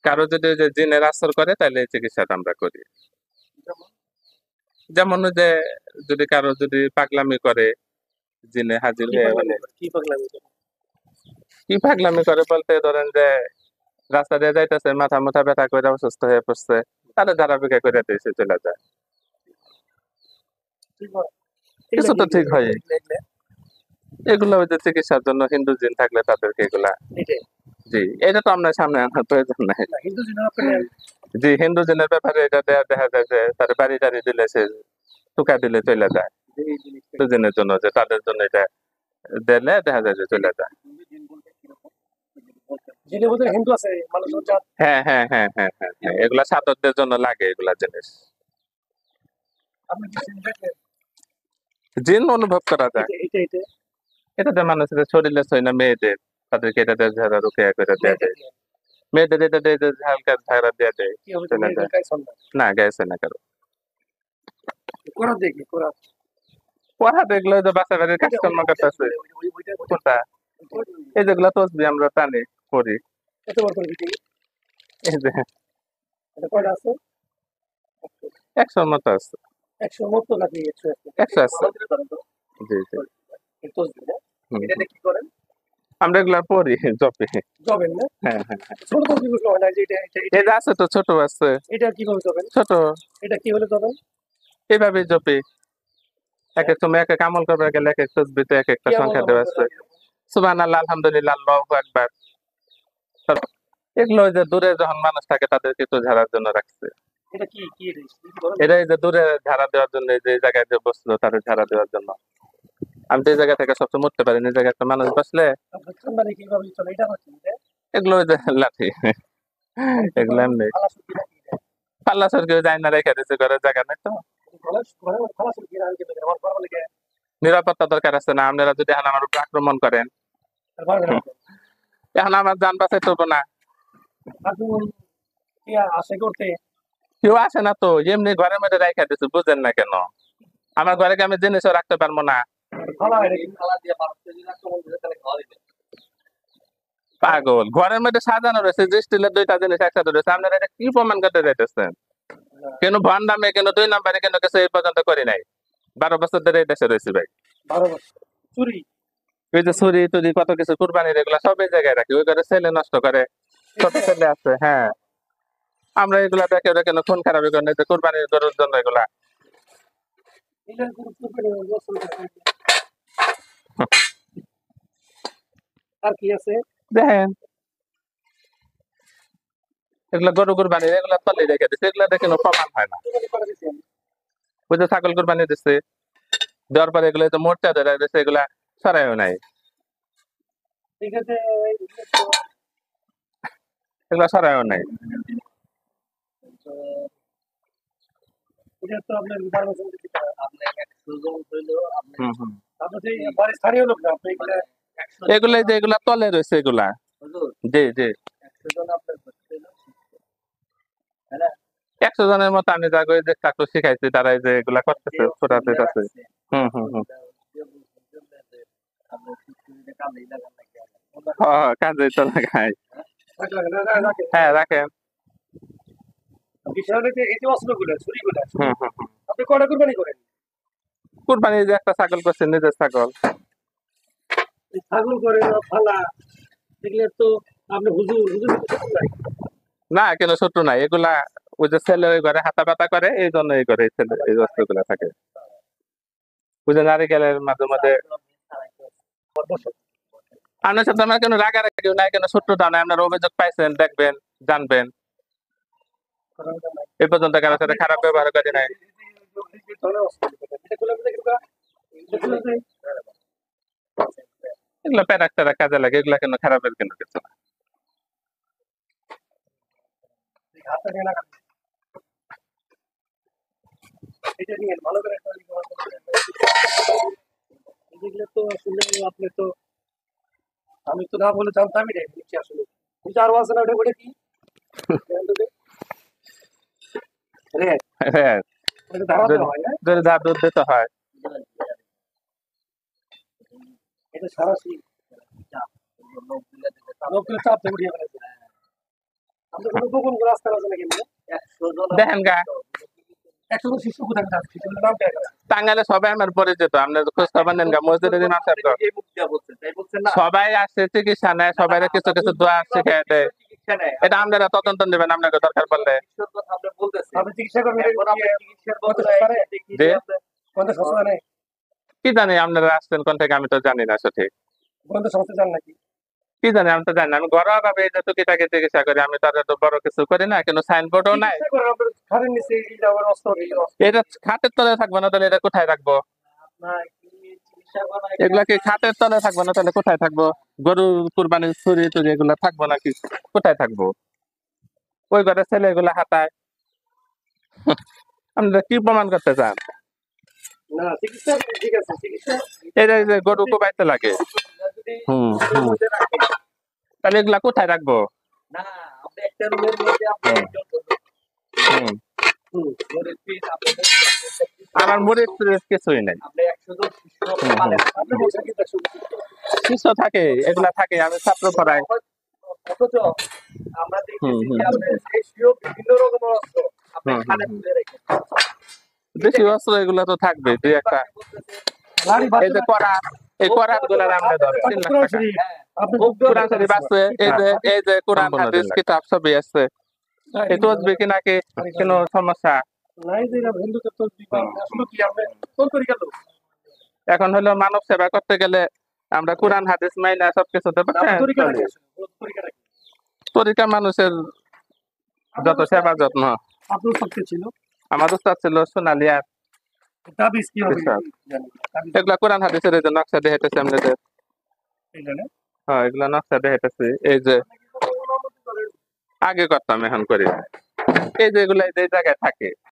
কারো যদি ওই যে জিনের আসর করে তাহলে এই চিকিৎসাটা আমরা করি। যেমন যেমন ওই যে যদি কারো যদি পাগলামি করে জিনে হাজির কি হয়ে পাগলামি মানে করে? কি পাগলামি করে? কি পাগলামি করে বলতে ধরেন যে রাস্তা দিয়ে যাইতেছে মাথা মাথা ব্যথা করে অসুস্থ হয়ে পড়ছে তাদের ধারাবাহিক করে দিয়েছে চলে যায়। ঠিক হয়? কিছু তো ঠিক হয়। এগুলো ওই যে চিকিৎসার জন্য হিন্দু জিন থাকলে তাদেরকে এগুলা এটাই। জি এটা তো আপনার সামনে আনার প্রয়োজন নাই। না, হিন্দু জিনের আপনি নেন। জি হিন্দু জিনের ব্যাপারে এটা দেখা যায় যে তার বাড়ি টাড়ি দিলে সে টুকা দিলে চলে যায়। যে এই জিনিসটা হিন্দু জিনের জন্য যে তাদের জন্য এটা দিলে দেখা যায় যে চলে যায়। জিনের মধ্যে হিন্দু আছে, মানুষের জাত। হ্যাঁ, এগুলা সাধকদের জন্য লাগে এগুলা জিনিস। আপনি কি জিন দেখেন? জিন অনুভব করা যায়। এটা এটাতে মানুষের শরীরে ছয় না মেয়েদের তাদেরকে এটাতে ঝাড়া রুকিয়া করে দেয়া মেয়েদের যায়। দিয়ে। মেয়েদের এটা দিয়ে যে হালকা ঝাড়া দেয়া দেয় কি হবে? চলে মেয়েদের যায়। গায়ে ছন্দ। না গেছে না কারো। কোরআন দেখি, কোরআন। পড়া দেখলো যে বাচ্চা বাড়ির কাজকর্ম করতেছে কোনটা এই যেগুলা তসবি আমরা টানি করি কত বড় করে দিই? এই যে এটা কয়টা আছে? 100 মতো আছে 100 মতো নাকি 100 আছে? 100 আছে জি জি এই তসবিহ না? হুম, এটা দিয়ে কি করেন? আমরা এগুলা পড়ি জপে জবেন না? হ্যাঁ ছোট তসবিহ বুঝলো হয় না যে এটা এই যে আছে তো ছোট আছে এটা কিভাবে জবেন? ছোট এটা কি হলে জবেন? এইভাবে জপি এক এক সময় এক এক আমল করবে গেলে এক এক তসবিতে এক একটা কি আমল সংখ্যা আমল দেওয়া করে? আছে সুবহানাল্লাহ আলহামদুলিল্লাহ আল্লাহু আকবার এগুলো ওই যে দূরে যখন মানুষ থাকে তাদেরকে একটু ঝাড়ার জন্য রাখছে এটা কি কি এটা কি করেন? এটা এই যে দূরে ঝাড়া দেওয়ার জন্য এই যে জায়গায় যে বসলো তাদের ঝাড়া দেওয়ার জন্য আমি তো এই জায়গা থেকে সবসময় উঠতে পারিনি এই জায়গায় একটা মানুষ বসলে আপনার ঠান্ডা কিভাবে চলে? এটা হচ্ছে এগুলো ওই যে লাঠি এগুলো এমনি খালাস কি নাকি এটা? পাল্লা সরকে যায় না রেখে দিচ্ছে ঘরের জায়গা নেই তো খালাস কি না? আমি কিন্তু আমার বড় লাগে নিরাপত্তা দরকার আছে না আপনারা যদি এখন আমার উপর আক্রমণ করেন পারবে না। এখন আমার যান বাঁচাইতে হবো না এখন কি আশা করতে কেউ আসে না তো এমনি ঘরের মধ্যে রেখে দিচ্ছে বুঝেন না কেন আমার ঘরে কি আমি জিনিসও রাখতে পারবো না খালা এটা কি খালা দিয়ে মানুষকে যদি আক্রমণ করে তাহলে খাওয়া দিবে। পাগল ঘরের মধ্যে সাজানো রয়েছে যে স্টিলের দুইটা জিনিস একসাথে রয়েছে আপনারা এটা কি প্রমাণ করতে যাইতেছেন কেন ভন্ডামে কেন 2 নম্বরে কেন কিছু এই পর্যন্ত করি নাই 12 বছর ধরে এই দেশে রয়েছে ভাই 12 বছর চুরি ওই যে ছুরি টুরি কত কিছু কুরবানির এগুলা সব এই জায়গায় রাখি ওই ঘরে ছেলে নষ্ট করে ছোট ছেলে আছে হ্যাঁ আমরা এগুলা দেখে ওরা কেন খুন খারাপি করে যে কুরবানির গরুর জন্য এগুলা এটার গুরুত্ব করে বছর আর কি আছে? দেখেন এগুলা গরু কুরবানির এগুলা তলে রেখে দিচ্ছে এগুলা দেখে কোনো প্রমাণ হয় না ওই যে ছাগল কুরবানি দিচ্ছে দেওয়ার পরে এগুলো তো মোর্চা ধরে দিচ্ছে এগুলা সরাইও নাই ঠিক আছে এগুলা সরাইও নাই এটা তো আপনার পারমিশন দিতে হবে আপনি 100 জন হইলো আপনি হুম আপনি যে বাড়ি স্থানীয় লোক না আপনি এগুলা যে এগুলা তলে রয়েছে এগুলা জি জি 100 জন আপনার হ্যাঁ 100 জনের মতো আমি যা করে যে চাকরি শিখাইছি তারা এই যে এগুলা করতেছে ছোটাতে আছে হুম কাজে তো লাগাই হ্যাঁ রাখেন বিষয় হলো যে এই যে অস্ত্রগুলো ছুরিগুলো হুম আপনি কয়টা কুরবানি করেন? কুরবানি যে একটা ছাগল করছে নিজের ছাগল এই ছাগল করে না ফালা এগুলো তো আপনি হুজুর হুজুর নাই না কেন ছোট নাই এগুলা ওই যে ছেলে ওই ঘরে হাতা পাতা করে এই জন্য এই করে এই ছেলে এই বস্তুগুলা থাকে ওই যে নারিকেলের মাঝে মাঝে আপনার সাথে আমার কেন রাগারাগি নাই কেন ছোট্টটা নাই আপনার অভিযোগ পাইছেন দেখবেন জানবেন এই পর্যন্ত কারোর সাথে খারাপ ব্যবহার করি নাই এগুলো প্যারাক ট্যারাক কাজে লাগে এগুলা কেন খারাপের কেন কিছু না এটা নিয়ে ভালো করে একটা এগুলো তো আসলে আপনি তো আমি তো না বলে জানতামই না নিচে আসলে নিচে আরো আছে না ওটা কি রে হ্যাঁ ওটা ধারাতে হয় না যদি ধার দুধ দিতে হয় এটা সারাশি লোকগুলো চাপ দিয়ে উঠিয়ে ফেলেছে আপনার কোনো গোপন কোনো রাস্তা আছে নাকি? দেখেন গা 100 জন শিষ্য কোথায় কোথায় আছে? শিষ্যদের নাম দেয়া গেছে। টাঙ্গাইলে সবাই আমার পরিচিত, আপনার খোঁজ খবর নেন গা, মসজিদের ইমাম সাহেব গো। এই মুখ দিয়া বলছেন, তাই বলছেন না? সবাই আসে চিকিৎসা নেয়, সবাই কিছু কিছু দোয়া শিখাই দেয়। চিকিৎসা নেয়। এটা আপনারা তদন্ত নেবেন আপনাকে দরকার পড়লে। চিকিৎসার কথা আপনি বলতেছেন। আপনি চিকিৎসা করবেন এখন আপনি চিকিৎসার কত বদলে সস্তা নেই? দেখি জি। যে আপনার কোনটা সস্তা নেই? কি জানি আপনারা আসছেন কোন থেকে, আমি তো জানি না সঠিক। কোনটা সস্তা জান নাকি? কি জানি, আমি তো জানি না। আমি ঘরোয়া ভাবে এই যে টুকিটাকি চিকিৎসা করি, আমি তো আর এত বড় কিছু করি না, কিন্তু সাইনবোর্ডও নাই। চিকিৎসা করেন আপনার ঘরের নিচে এই যে আবার অস্ত্র দিল। এটা খাটের তলে থাকবে না, তাহলে এটা কোথায় রাখবো? আপনার কি চিকিৎসা করা এগুলা কি খাটের তলে থাকবে না, তাহলে কোথায় থাকবো? গরু কুরবানির ছুরি টুরি এগুলা থাকবো নাকি? কোথায় থাকবো? ওই ঘরে ছেলে এগুলা হাতায়। আপনারা কি প্রমাণ করতে চান? না চিকিৎসা ঠিক আছে, চিকিৎসা এই যে গরু কোবাইতে লাগে, যদি হুম। মধ্যে রাখেন। তাহলে এগুলা কোথায় রাখবো? না, আপনি একটা রুমের মধ্যে আপনি একজন হুম। গরিব পিস আপনি আমার মুড়ির টুড়ির কিছুই নেই। আপনি 100 জন শিষ্য হুম, পালেন। আপনি বলছেন কি দেখুন। কিছু থাকে, এগুলা থাকে, আমি ছাত্র পড়াই। অথচ আমরা দেখতেছি হুম, যে আপনার দেশীয় বিভিন্ন রকমের অস্ত্র আপনি হুম, খালে তুলে রেখেছেন। দেশি অস্ত্র এগুলা তো থাকবে দুই একটা। লাড়ি এই যে করাত, এই করাত গুলা আমরা ধরে 3 লাখ টাকা। হ্যাঁ, আপনি কোরআন শরীফ আছে, এই যে কোরআন হাদিস কিতাব সবই আছে। এই তসবিহ কি নাকি কোনো সমস্যা? নাই যে এরা হিন্দুদের তো আসলে কি আপনি কোন করে গেল? এখন হলো মানব সেবা করতে গেলে আমরা কোরআন হাদিস মাইনা সবকিছু দেবো। আপনি তরিকা রাখেন, তরিকা রাখেন। তরিকা মানুষের যত সেবা যত্ন। আপনার সত্যি ছিল আমার উস্তাদ ছিল সোনালিয়া। তাবিজ কি হবে আচ্ছা। জানি না। তাবিজ এগুলা কোরআন হাদিসের এই যে নকশা দেখাইতেছি আমাদের। এই জানে হ্যাঁ, এগুলা নকশা দেখাইতেছি। এই যে আগে করতাম, এখন করি না। এই যে এগুলা এই জায়গায় থাকে,